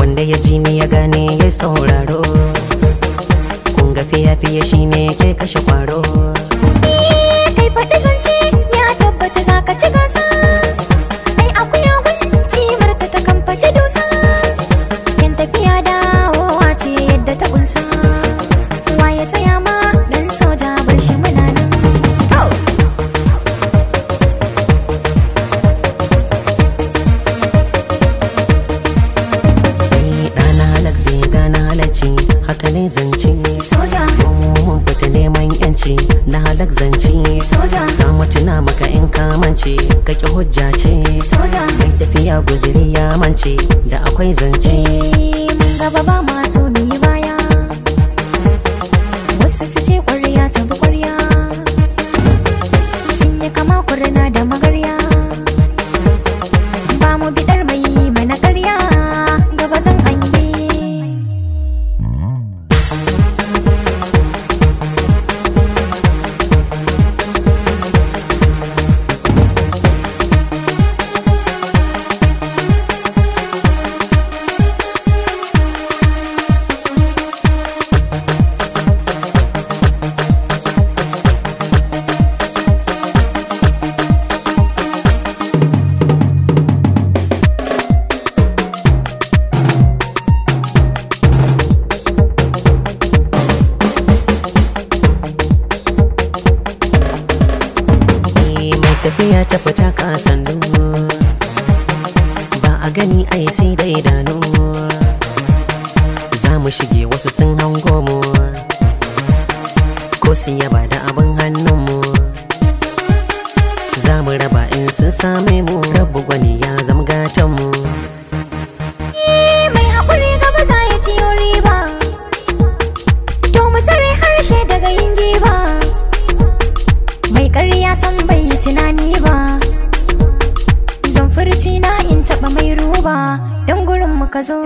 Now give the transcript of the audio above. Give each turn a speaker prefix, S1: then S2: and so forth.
S1: wanda ya ji ni ya gane ya sauraro. Kun ga fiye-fiye shine ke kashe kwaro.
S2: Kai faɗi zance ya tabbata za ka ci gasa. Ai akuya gunci barka ta kamfaci dusa. Yan tafiya dawowa ce yadda ta kunsa. Waye tsaya ma dan soja bar shi muna nan.
S1: Haka ne zance
S2: soja,
S1: mun fita neman yanci na halak zance
S2: soja,
S1: za mu tuna maka in kamance kake hujja ce
S2: soja,
S1: mai tafiya guziri ya mance da akwai zance.
S2: mun gaba ba masu ni baya, wasu su ce ƙwarya ta bi ƙwarya, sun yi kama kurna da magarya, ba mu bidar mai mana ƙarya gaba zan hange.
S1: Tafiya ta fita ka sannu, ba a gani ai sai da idanu. Za mu shige wasu sun hango mu, ko sun yaba da abin hannunmu. Za mu raba in sun same mu, rabu gwani ya zama gatanmu.
S2: Mai haƙuri gaba za ya ciyo riba, to mu tsare harshe daga yin giba. Mai ƙarya san bai yi tunani ba, zan furci na in taɓa mai ruba don gurin mu ka zo.